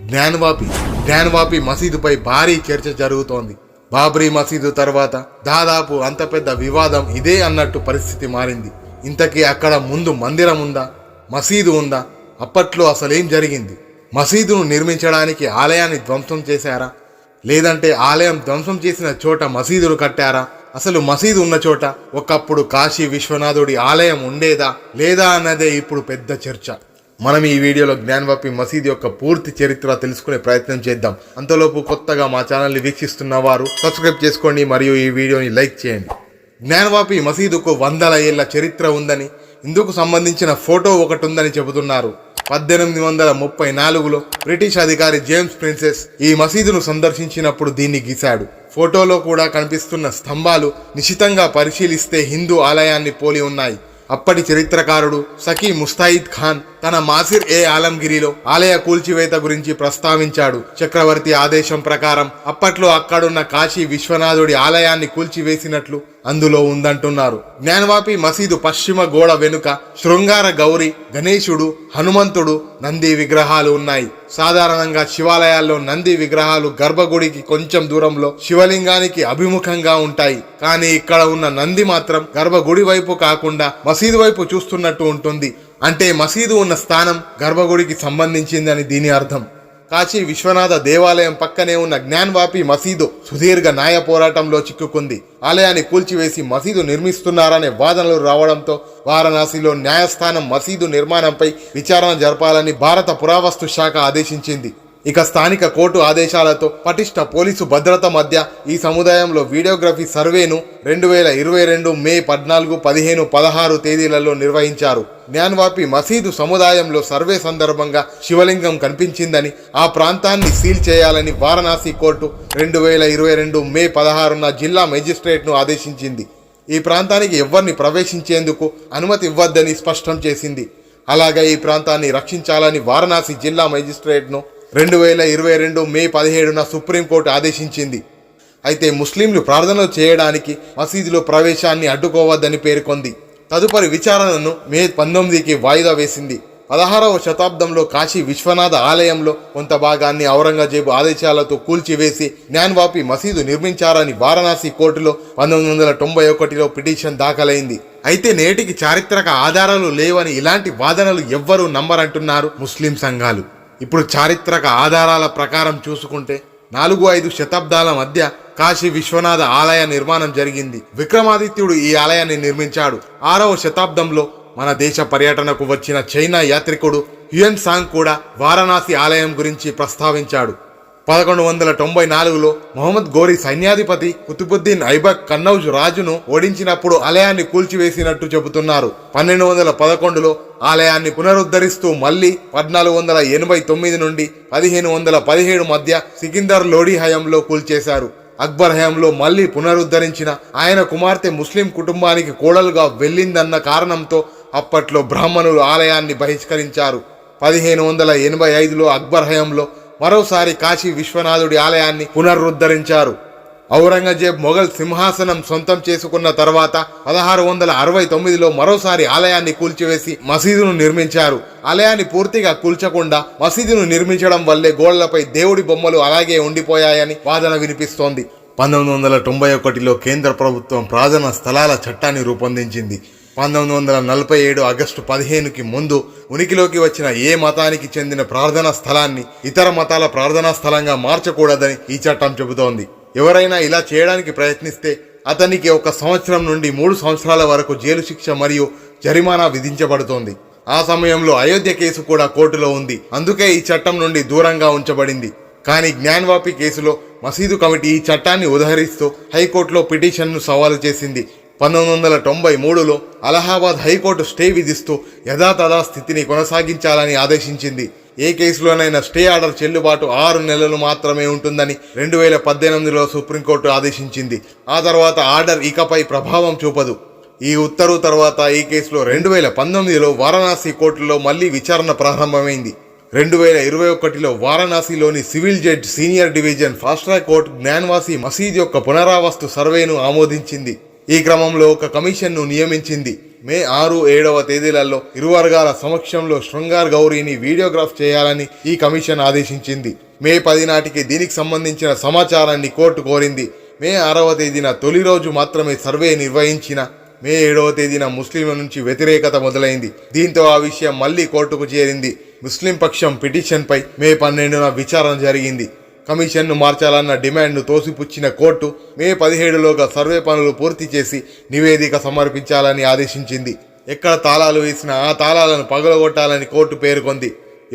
జ్ఞానవాపి మసీదుపై భారీ చర్చ జరుగుతోంది. బాబ్రీ మసీదు తర్వాత దాదాపు అంత పెద్ద వివాదం ఇదే అన్నట్టు పరిస్థితి మారింది. ఇంతకీ అక్కడ ముందు మందిరం ఉందా, మసీదు ఉందా? అప్పట్లో అసలేం జరిగింది? మసీదును నిర్మించడానికి ఆలయాన్ని ధ్వంసం చేశారా, లేదంటే ఆలయం ధ్వంసం చేసిన చోట మసీదును కట్టారా? అసలు మసీదు ఉన్న చోట ఒకప్పుడు కాశీ విశ్వనాథుడి ఆలయం ఉండేదా లేదా అన్నదే ఇప్పుడు పెద్ద చర్చ. మనం ఈ వీడియోలో జ్ఞానవాపి మసీదు యొక్క పూర్తి చరిత్ర తెలుసుకునే ప్రయత్నం చేద్దాం. అంతలోపు కొత్తగా మా ఛానల్ని వీక్షిస్తున్న వారు సబ్స్క్రైబ్ చేసుకోండి మరియు ఈ వీడియోని లైక్ చేయండి. జ్ఞానవాపి మసీదుకు 100 ఏళ్ల చరిత్ర ఉందని, ఇందుకు సంబంధించిన ఫోటో ఒకటి ఉందని చెబుతున్నారు. 1834లో బ్రిటిష్ అధికారి జేమ్స్ ప్రిన్సెస్ ఈ మసీదును సందర్శించినప్పుడు దీన్ని గీశాడు. ఫోటోలో కూడా కనిపిస్తున్న స్తంభాలు నిశితంగా పరిశీలిస్తే హిందూ ఆలయాన్ని పోలి ఉన్నాయి. అప్పటి చరిత్రకారుడు సఖీ ముస్తాయిద్ ఖాన్ తన మాసిర్ ఏ ఆలంగిరిలో ఆలయ కూల్చివేత గురించి ప్రస్తావించాడు. చక్రవర్తి ఆదేశం ప్రకారం అప్పట్లో అక్కడున్న కాశీ విశ్వనాథుడి ఆలయాన్ని కూల్చివేసినట్లు అందులో ఉందంటున్నారు. జ్ఞానవాపి మసీదు పశ్చిమ గోడ వెనుక శృంగార గౌరి, గణేశుడు, హనుమంతుడు, నంది విగ్రహాలు ఉన్నాయి. సాధారణంగా శివాలయాల్లో నంది విగ్రహాలు గర్భగుడికి కొంచెం దూరంలో శివలింగానికి అభిముఖంగా ఉంటాయి. కానీ ఇక్కడ ఉన్న నంది మాత్రం గర్భగుడి వైపు కాకుండా మసీదు వైపు చూస్తున్నట్టు ఉంటుంది. అంటే మసీదు ఉన్న స్థానం గర్భగుడికి సంబంధించిందని దీని అర్థం. కాశీ విశ్వనాథ దేవాలయం పక్కనే ఉన్న జ్ఞానవాపి మసీదు సుదీర్ఘ న్యాయ పోరాటంలో చిక్కుకుంది. ఆలయాన్ని కూల్చివేసి మసీదు నిర్మిస్తున్నారనే వాదనలు రావడంతో వారణాసిలో న్యాయస్థానం మసీదు నిర్మాణంపై విచారణ జరపాలని భారత పురావస్తు శాఖ ఆదేశించింది. ఇక స్థానిక కోర్టు ఆదేశాలతో పటిష్ట పోలీసు భద్రత మధ్య ఈ సముదాయంలో వీడియోగ్రఫీ సర్వేను 2022 మే 14, 15, 16 తేదీలలో నిర్వహించారు. జ్ఞానవాపి మసీదు సముదాయంలో సర్వే సందర్భంగా శివలింగం కనిపించిందని, ఆ ప్రాంతాన్ని సీల్ చేయాలని వారణాసి కోర్టు 2022 మే 16న జిల్లా మెజిస్ట్రేట్ను ఆదేశించింది. ఈ ప్రాంతానికి ఎవరిని ప్రవేశించేందుకు అనుమతి ఇవ్వద్దని స్పష్టం చేసింది. అలాగే ఈ ప్రాంతాన్ని రక్షించాలని వారణాసి జిల్లా మెజిస్ట్రేట్ను 2022 మే 17న సుప్రీంకోర్టు ఆదేశించింది. అయితే ముస్లింలు ప్రార్థనలు చేయడానికి మసీదులో ప్రవేశాన్ని అడ్డుకోవద్దని పేర్కొంది. తదుపరి విచారణను మే 19కి వాయిదా వేసింది. 16వ శతాబ్దంలో కాశీ విశ్వనాథ ఆలయంలో కొంత భాగాన్ని ఔరంగజేబు ఆదేశాలతో కూల్చివేసి జ్ఞానవాపి మసీదు నిర్మించారని వారణాసి కోర్టులో 1991లో పిటిషన్ దాఖలైంది. అయితే నేటికి చారిత్రక ఆధారాలు లేవని, ఇలాంటి వాదనలు ఎవ్వరూ నమ్మరంటున్నారు ముస్లిం సంఘాలు. ఇప్పుడు చారిత్రక ఆధారాల ప్రకారం చూసుకుంటే 4-5 శతాబ్దాల మధ్య కాశీ విశ్వనాథ ఆలయ నిర్మాణం జరిగింది. విక్రమాదిత్యుడు ఈ ఆలయాన్ని నిర్మించాడు. 6వ శతాబ్దంలో మన దేశ పర్యటనకు వచ్చిన చైనా యాత్రికుడు హ్యుయన్ సాంగ్ కూడా వారణాసి ఆలయం గురించి ప్రస్తావించాడు. 1194లో మొహమ్మద్ గోరీ సైన్యాధిపతి కుతుబుద్దీన్ ఐబక్ కన్నౌజ్ రాజును ఓడించినప్పుడు ఆలయాన్ని కూల్చివేసినట్టు చెబుతున్నారు. 1211లో ఆలయాన్ని పునరుద్ధరిస్తూ మళ్లీ 1489 నుండి 1517 మధ్య సికిందర్ లోడీ హయాంలో కూల్చేశారు. అక్బర్ హయాంలో మళ్లీ పునరుద్ధరించిన ఆయన కుమార్తె ముస్లిం కుటుంబానికి కోడలుగా వెళ్ళిందన్న కారణంతో అప్పట్లో బ్రాహ్మణులు ఆలయాన్ని బహిష్కరించారు. 1585లో అక్బర్ హయాంలో మరోసారి కాశీ విశ్వనాథుడి ఆలయాన్ని పునరుద్ధరించారు. ఔరంగజేబ్ మొఘల్ సింహాసనం సొంతం చేసుకున్న తర్వాత 1669లో మరోసారి ఆలయాన్ని కూల్చివేసి మసీదును నిర్మించారు. ఆలయాన్ని పూర్తిగా కూల్చకుండా మసీదును నిర్మించడం వల్లే గోడలపై దేవుడి బొమ్మలు అలాగే ఉండిపోయాయని వాదన వినిపిస్తోంది. 1991లో కేంద్ర ప్రభుత్వం ప్రార్థనా స్థలాల చట్టాన్ని రూపొందించింది. 1947 ఆగస్టు 15కి ముందు ఉనికిలోకి వచ్చిన ఏ మతానికి చెందిన ప్రార్థనా స్థలాన్ని ఇతర మతాల ప్రార్థనా స్థలంగా మార్చకూడదని ఈ చట్టం చెబుతోంది. ఎవరైనా ఇలా చేయడానికి ప్రయత్నిస్తే అతనికి 1 సంవత్సరం నుండి 3 సంవత్సరాల వరకు జైలు శిక్ష మరియు జరిమానా విధించబడుతోంది. ఆ సమయంలో అయోధ్య కేసు కూడా కోర్టులో ఉంది. అందుకే ఈ చట్టం నుండి దూరంగా ఉంచబడింది. కానీ జ్ఞానవాపి కేసులో మసీదు కమిటీ ఈ చట్టాన్ని ఉదహరిస్తూ హైకోర్టులో పిటిషన్ను సవాలు చేసింది. 1993లో అలహాబాద్ హైకోర్టు స్టే విధిస్తూ యథాతథా స్థితిని కొనసాగించాలని ఆదేశించింది. ఏ కేసులోనైనా స్టే ఆర్డర్ చెల్లుబాటు 6 నెలలు మాత్రమే ఉంటుందని 2018లో సుప్రీంకోర్టు ఆదేశించింది. ఆ తర్వాత ఆర్డర్ ఇకపై ప్రభావం చూపదు. ఈ ఉత్తర్వు తర్వాత ఈ కేసులో 2019లో వారణాసి కోర్టులో మళ్లీ విచారణ ప్రారంభమైంది. 2021లో వారణాసిలోని civil judge senior division fast track court Gyanvapi Masjid యొక్క పునరావాస్తు సర్వేను ఆమోదించింది. ఈ క్రమంలో ఒక కమిషన్ను నియమించింది. మే 6-7వ తేదీలలో ఇరు వర్గాల సమక్షంలో శృంగార్ గౌరీని వీడియోగ్రాఫ్ చేయాలని ఈ కమిషన్ ఆదేశించింది. మే 10 నాటికి దీనికి సంబంధించిన సమాచారాన్ని కోర్టు కోరింది. మే 6వ తేదీన తొలి రోజు మాత్రమే సర్వే నిర్వహించిన మే 7వ తేదీన ముస్లింల నుంచి వ్యతిరేకత మొదలైంది. దీంతో ఆ విషయం మళ్లీ కోర్టుకు చేరింది. ముస్లిం పక్షం పిటిషన్పై మే 12న విచారణ జరిగింది. కమిషన్ను మార్చాలన్న డిమాండ్ను తోసిపుచ్చిన కోర్టు మే 17లోగా సర్వే పనులు పూర్తి చేసి నివేదిక సమర్పించాలని ఆదేశించింది. ఎక్కడ తాళాలు వేసినా ఆ తాళాలను పగలగొట్టాలని కోర్టు పేర్కొంది.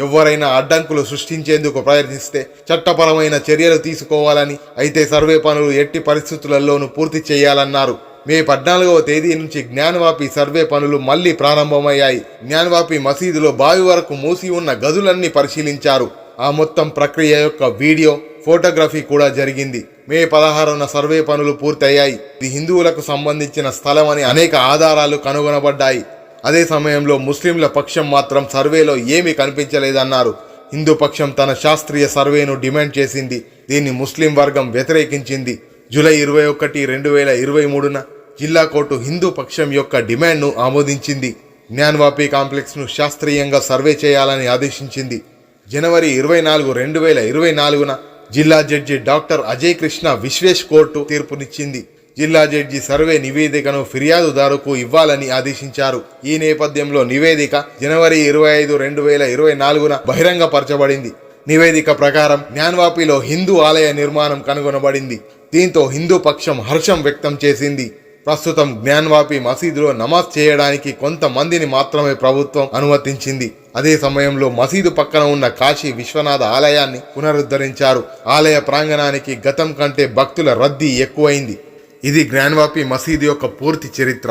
ఎవరైనా అడ్డంకులు సృష్టించేందుకు ప్రయత్నిస్తే చట్టపరమైన చర్యలు తీసుకోవాలని, అయితే సర్వే పనులు ఎట్టి పరిస్థితులలోనూ పూర్తి చేయాలన్నారు. మే 14వ తేదీ నుంచి జ్ఞానవాపి సర్వే పనులు మళ్లీ ప్రారంభమయ్యాయి. జ్ఞానవాపి మసీదులో బావి వరకు మూసి ఉన్న గదులన్నీ పరిశీలించారు. ఆ మొత్తం ప్రక్రియ యొక్క వీడియో, ఫోటోగ్రఫీ కూడా జరిగింది. మే 16న సర్వే పనులు పూర్తయ్యాయి. ఇది హిందువులకు సంబంధించిన స్థలం అని అనేక ఆధారాలు కనుగొనబడ్డాయి. అదే సమయంలో ముస్లింల పక్షం మాత్రం సర్వేలో ఏమీ కనిపించలేదన్నారు. హిందూ పక్షం తన శాస్త్రీయ సర్వేను డిమాండ్ చేసింది. దీన్ని ముస్లిం వర్గం వ్యతిరేకించింది. జూలై 21, 2023న జిల్లా కోర్టు హిందూ పక్షం యొక్క డిమాండ్ను ఆమోదించింది. జ్ఞానవాపి కాంప్లెక్స్ను శాస్త్రీయంగా సర్వే చేయాలని ఆదేశించింది. జనవరి 24, 2024న జిల్లా judge doctor Ajay Krishna Vishvesh court తీర్పునిచ్చింది. జిల్లా జడ్జి సర్వే నివేదికను ఫిర్యాదుదారుకు ఇవ్వాలని ఆదేశించారు. ఈ నేపథ్యంలో నివేదిక జనవరి 25, 2024న బహిరంగపరచబడింది. నివేదిక ప్రకారం జ్ఞానవాపిలో హిందూ ఆలయ నిర్మాణం కనుగొనబడింది. దీంతో హిందూ పక్షం హర్షం వ్యక్తం చేసింది. ప్రస్తుతం జ్ఞానవాపి మసీదులో నమాజ్ చేయడానికి కొంతమందిని మాత్రమే ప్రభుత్వం అనుమతించింది. అదే సమయంలో మసీదు పక్కన ఉన్న కాశీ విశ్వనాథ ఆలయాన్ని పునరుద్ధరించారు. ఆలయ ప్రాంగణానికి గతం కంటే భక్తుల రద్దీ ఎక్కువైంది. ఇది జ్ఞానవాపి మసీదు యొక్క పూర్తి చరిత్ర.